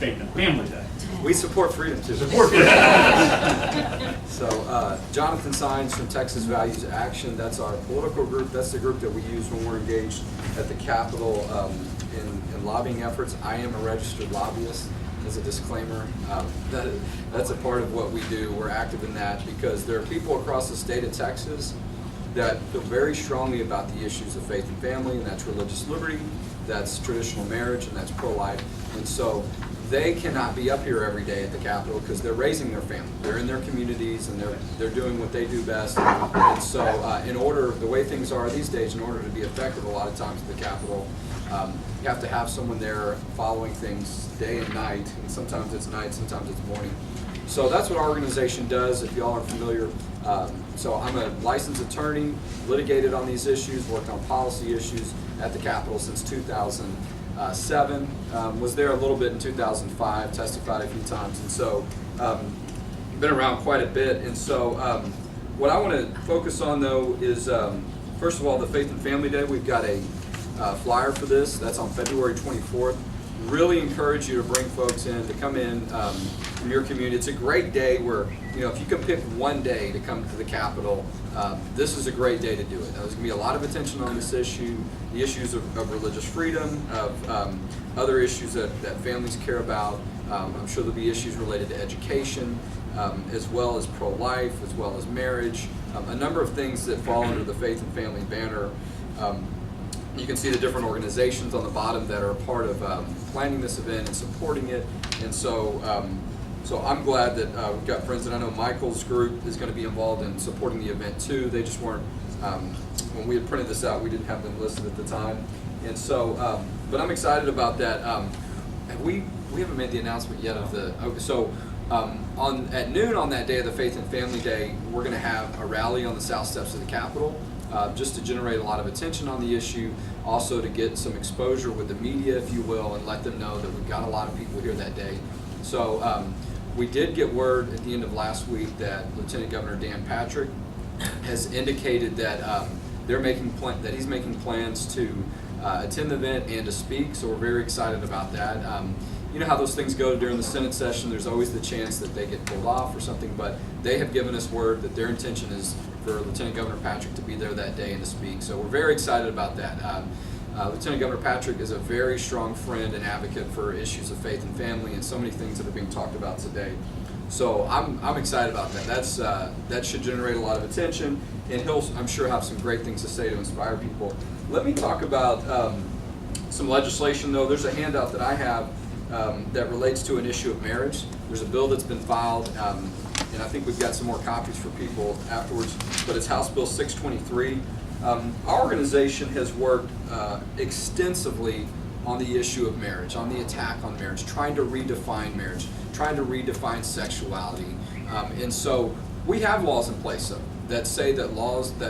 Faith and Family Day. We support freedom too. Support freedom. So Jonathan Saenz from Texas Values Action, that's our political group. That's the group that we use when we're engaged at the Capitol in lobbying efforts. I am a registered lobbyist, as a disclaimer. That's a part of what we do. We're active in that because there are people across the state of Texas that feel very strongly about the issues of faith and family, and that's religious liberty, that's traditional marriage, and that's pro-life. And so they cannot be up here every day at the Capitol because they're raising their family. They're in their communities and they're doing what they do best. And so the way things are these days, in order to be effective a lot of times at the Capitol, you have to have someone there following things day and night, and sometimes it's night, sometimes it's morning. So that's what our organization does, if y'all are familiar. So I'm a licensed attorney, litigated on these issues, worked on policy issues at the Capitol since 2007. Was there a little bit in 2005, testified a few times, and so been around quite a bit. And so what I want to focus on though is, first of all, the Faith and Family Day. We've got a flyer for this. That's on February 24th. Really encourage you to bring folks in, to come in from your community. It's a great day where, if you can pick one day to come to the Capitol, this is a great day to do it. There's going to be a lot of attention on this issue, the issues of religious freedom, of other issues that families care about. I'm sure there'll be issues related to education, as well as pro-life, as well as marriage, a number of things that fall under the Faith and Family banner. You can see the different organizations on the bottom that are a part of planning this event and supporting it. And so I'm glad that we've got friends, and I know Michael's group is going to be involved in supporting the event too. They just weren't, when we had printed this out, we didn't have them listed at the time. And so, but I'm excited about that. We haven't made the announcement yet of the, at noon on that day of the Faith and Family Day, we're going to have a rally on the south steps of the Capitol. Just to generate a lot of attention on the issue, also to get some exposure with the media, if you will, and let them know that we've got a lot of people here that day. So we did get word at the end of last week that Lieutenant Governor Dan Patrick has indicated that he's making plans to attend the event and to speak. So we're very excited about that. You know how those things go during the Senate session. There's always the chance that they get pulled off or something, but they have given us word that their intention is for Lieutenant Governor Patrick to be there that day and to speak. So we're very excited about that. Lieutenant Governor Patrick is a very strong friend and advocate for issues of faith and family and so many things that are being talked about today. So I'm excited about that. That should generate a lot of attention, and he'll, I'm sure, have some great things to say to inspire people. Let me talk about some legislation, though. There's a handout that I have that relates to an issue of marriage. There's a bill that's been filed, and I think we've got some more copies for people afterwards, but it's House Bill 623. Our organization has worked extensively on the issue of marriage, on the attack on marriage, trying to redefine marriage, trying to redefine sexuality. And so we have laws in place, though, that say that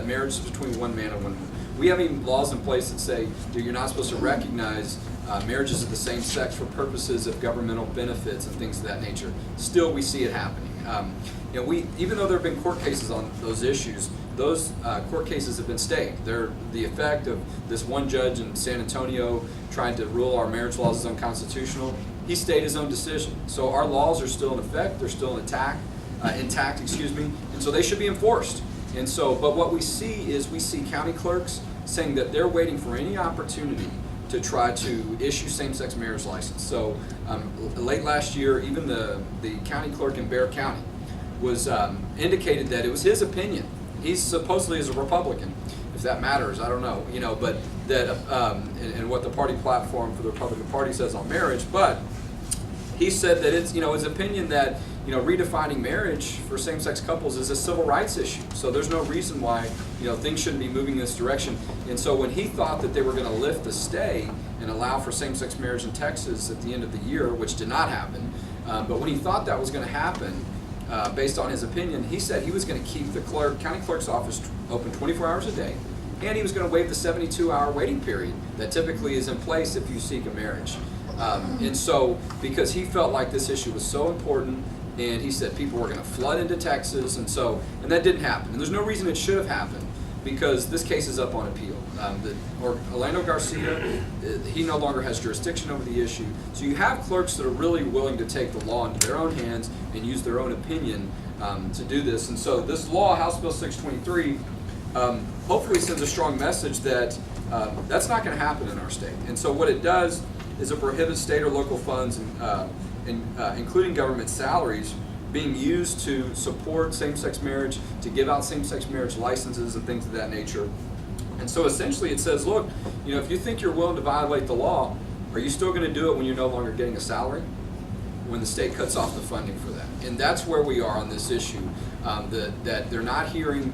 marriage is between one man and one woman. We have even laws in place that say that you're not supposed to recognize marriages of the same sex for purposes of governmental benefits and things of that nature. Still, we see it happening. Even though there have been court cases on those issues, those court cases have been stayed. They're the effect of this one judge in San Antonio trying to rule our marriage laws as unconstitutional. He stayed his own decision. So our laws are still in effect. They're still intact, and so they should be enforced. And so, but what we see county clerks saying that they're waiting for any opportunity to try to issue same-sex marriage license. So late last year, even the county clerk in Bexar County was indicated that it was his opinion. He supposedly is a Republican, if that matters, I don't know, but that and what the party platform for the Republican Party says on marriage, but he said that it's his opinion that redefining marriage for same-sex couples is a civil rights issue. So there's no reason why things shouldn't be moving in this direction. And so when he thought that they were going to lift the stay and allow for same-sex marriage in Texas at the end of the year, which did not happen, but when he thought that was going to happen, based on his opinion, he said he was going to keep the county clerk's office open 24 hours a day, and he was going to waive the 72-hour waiting period that typically is in place if you seek a marriage. And so, because he felt like this issue was so important, and he said people were going to flood into Texas, and that didn't happen. And there's no reason it should have happened, because this case is up on appeal. Orlando Garcia, he no longer has jurisdiction over the issue. So you have clerks that are really willing to take the law into their own hands and use their own opinion to do this. And so this law, House Bill 623, hopefully sends a strong message that that's not going to happen in our state. And so what it does is it prohibits state or local funds, including government salaries, being used to support same-sex marriage, to give out same-sex marriage licenses and things of that nature. And so essentially it says, look, if you think you're willing to violate the law, are you still going to do it when you're no longer getting a salary? When the state cuts off the funding for that. And that's where we are on this issue, that they're not hearing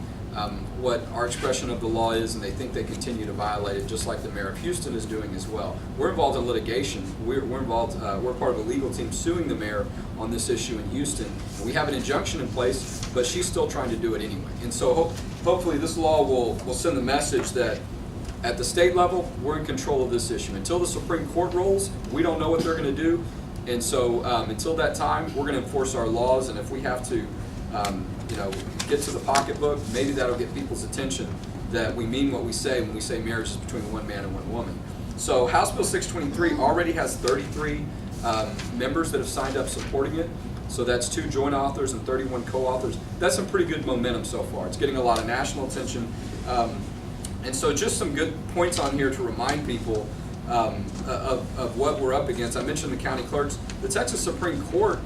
what our expression of the law is, and they think they continue to violate it, just like the mayor of Houston is doing as well. We're involved in litigation. We're involved. We're part of a legal team suing the mayor on this issue in Houston. We have an injunction in place, but she's still trying to do it anyway. And so hopefully this law will send the message that at the state level, we're in control of this issue. Until the Supreme Court rules, we don't know what they're going to do. And so until that time, we're going to enforce our laws, and if we have to get to the pocketbook, maybe that'll get people's attention that we mean what we say when we say marriage is between one man and one woman. So House Bill 623 already has 33 members that have signed up supporting it. So that's 2 joint authors and 31 co-authors. That's some pretty good momentum so far. It's getting a lot of national attention. And so just some good points on here to remind people of what we're up against. I mentioned the county clerks. The Texas Supreme Court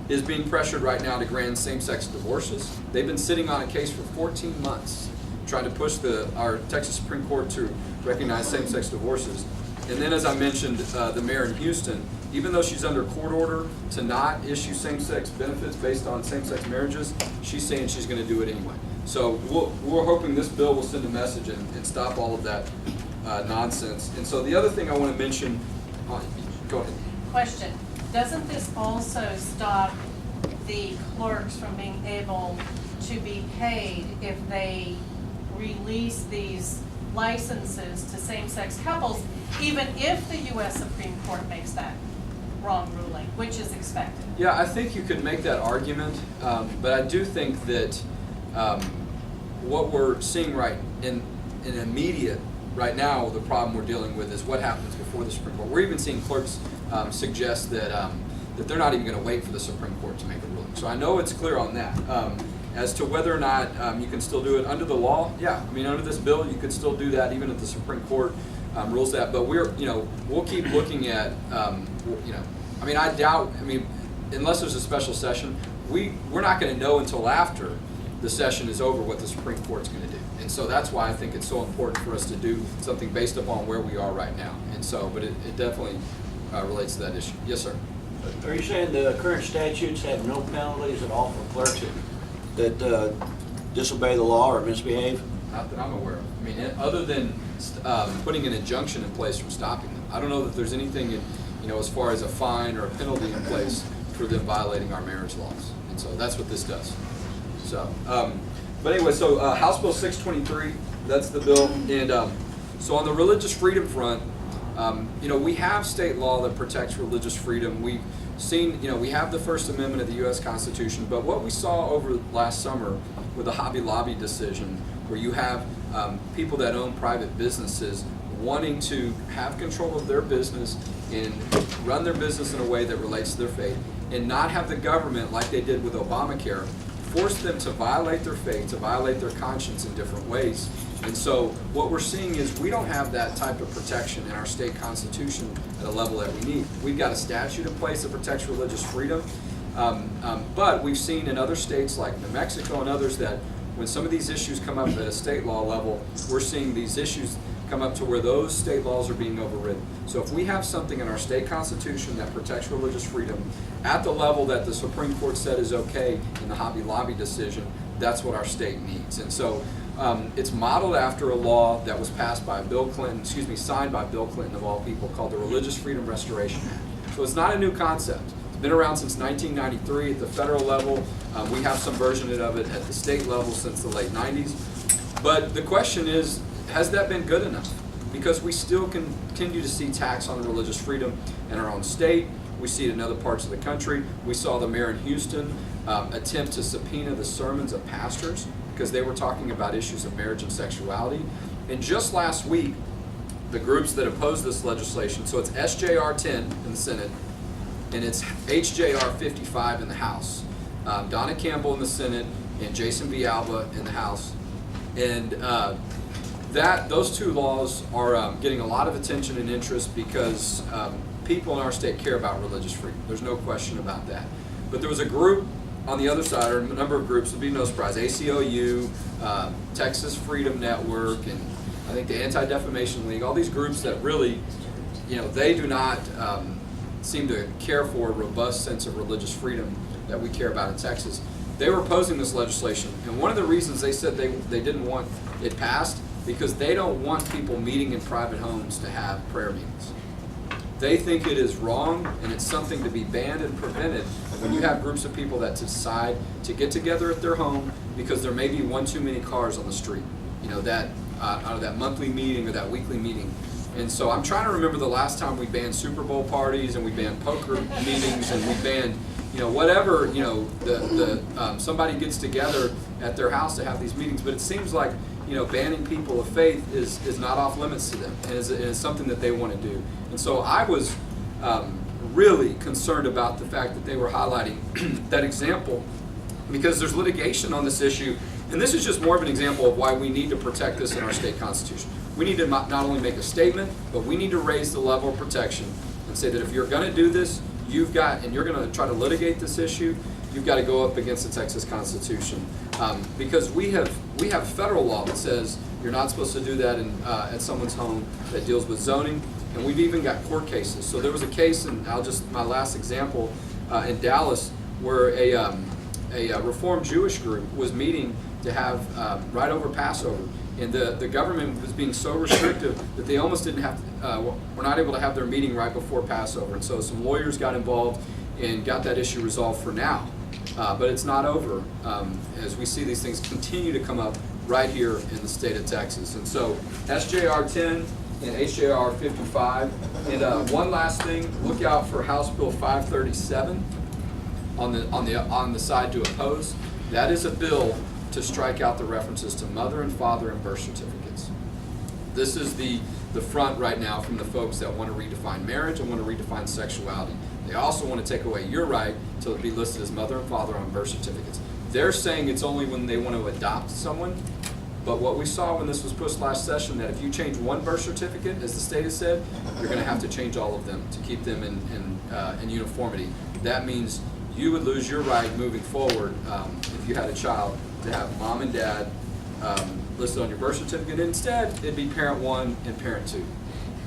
is being pressured right now to grant same-sex divorces. They've been sitting on a case for 14 months trying to push our Texas Supreme Court to recognize same-sex divorces. And then, as I mentioned, the mayor in Houston, even though she's under court order to not issue same-sex benefits based on same-sex marriages, she's saying she's going to do it anyway. So we're hoping this bill will send a message and stop all of that nonsense. And so the other thing I want to mention, go ahead. Question. Doesn't this also stop the clerks from being able to be paid if they release these licenses to same-sex couples, even if the U.S. Supreme Court makes that wrong ruling, which is expected? Yeah, I think you could make that argument, but I do think that what we're seeing right in immediate right now, the problem we're dealing with is what happens before the Supreme Court. We're even seeing clerks suggest that they're not even going to wait for the Supreme Court to make a ruling. So I know it's clear on that. As to whether or not you can still do it under the law, yeah. I mean, under this bill, you could still do that even if the Supreme Court rules that. But we'll keep looking at, I mean, I doubt, unless there's a special session, we're not going to know until after the session is over what the Supreme Court's going to do. And so that's why I think it's so important for us to do something based upon where we are right now. And so, but it definitely relates to that issue. Yes, sir. Are you saying the current statutes have no penalties at all for clerks that disobey the law or misbehave? Not that I'm aware of. I mean, other than putting an injunction in place from stopping them. I don't know that there's anything, as far as a fine or a penalty in place for them violating our marriage laws. And so that's what this does. So, but anyway, so House Bill 623, that's the bill. And so on the religious freedom front, we have state law that protects religious freedom. We've seen, we have the First Amendment of the U.S. Constitution, but what we saw over last summer with the Hobby Lobby decision, where you have people that own private businesses wanting to have control of their business and run their business in a way that relates to their faith, and not have the government, like they did with Obamacare, force them to violate their faith, to violate their conscience in different ways. And so what we're seeing is we don't have that type of protection in our state constitution at a level that we need. We've got a statute in place that protects religious freedom, but we've seen in other states like New Mexico and others that when some of these issues come up at a state law level, we're seeing these issues come up to where those state laws are being overridden. So if we have something in our state constitution that protects religious freedom at the level that the Supreme Court said is okay in the Hobby Lobby decision, that's what our state needs. And so it's modeled after a law that was passed by signed by Bill Clinton of all people, called the Religious Freedom Restoration Act. So it's not a new concept. It's been around since 1993 at the federal level. We have some version of it at the state level since the late 90s. But the question is, has that been good enough? Because we still continue to see attacks on religious freedom in our own state. We see it in other parts of the country. We saw the mayor in Houston attempt to subpoena the sermons of pastors because they were talking about issues of marriage and sexuality. And just last week, the groups that oppose this legislation, so it's SJR 10 in the Senate, and it's HJR 55 in the House. Donna Campbell in the Senate and Jason V. Alba in the House. And those two laws are getting a lot of attention and interest because people in our state care about religious freedom. There's no question about that. But there was a group on the other side, or a number of groups, would be no surprise, ACLU, Texas Freedom Network, and I think the Anti-Defamation League, all these groups that really, they do not seem to care for a robust sense of religious freedom that we care about in Texas. They were opposing this legislation, and one of the reasons they said they didn't want it passed because they don't want people meeting in private homes to have prayer meetings. They think it is wrong, and it's something to be banned and prevented when you have groups of people that decide to get together at their home because there may be one too many cars on the street, that out of that monthly meeting or that weekly meeting. And so I'm trying to remember the last time we banned Super Bowl parties and we banned poker meetings and we banned, whatever, somebody gets together at their house to have these meetings. But it seems like, banning people of faith is not off limits to them and is something that they want to do. And so I was really concerned about the fact that they were highlighting that example because there's litigation on this issue. And this is just more of an example of why we need to protect this in our state constitution. We need to not only make a statement, but we need to raise the level of protection and say that if you're going to do this, and you're going to try to litigate this issue, you've got to go up against the Texas Constitution. Because we have federal law that says you're not supposed to do that at someone's home that deals with zoning, and we've even got court cases. So there was a case, and my last example, in Dallas, where a Reformed Jewish group was meeting to have right over Passover. And the government was being so restrictive that they almost didn't have were not able to have their meeting right before Passover. And so some lawyers got involved and got that issue resolved for now. But it's not over as we see these things continue to come up right here in the state of Texas. And so SJR 10 and HJR 55. And one last thing, look out for House Bill 537 on the side to oppose. That is a bill to strike out the references to mother and father in birth certificates. This is the front right now from the folks that want to redefine marriage and want to redefine sexuality. They also want to take away your right to be listed as mother and father on birth certificates. They're saying it's only when they want to adopt someone, but what we saw when this was pushed last session, that if you change one birth certificate, as the state has said, you're going to have to change all of them to keep them in uniformity. That means you would lose your right moving forward if you had a child to have mom and dad listed on your birth certificate. Instead, it'd be parent 1 and parent 2.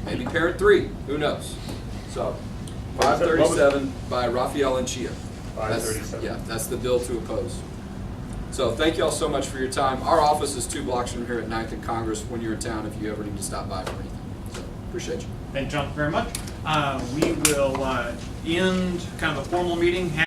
Maybe parent 3, who knows? So, 537 by Raphael and Chia. 537. That's the bill to oppose. So thank you all so much for your time. Our office is 2 blocks from here at 9th and Congress when you're in town if you ever need to stop by for anything. So appreciate you. Thank you, John, very much. We will end kind of a formal meeting.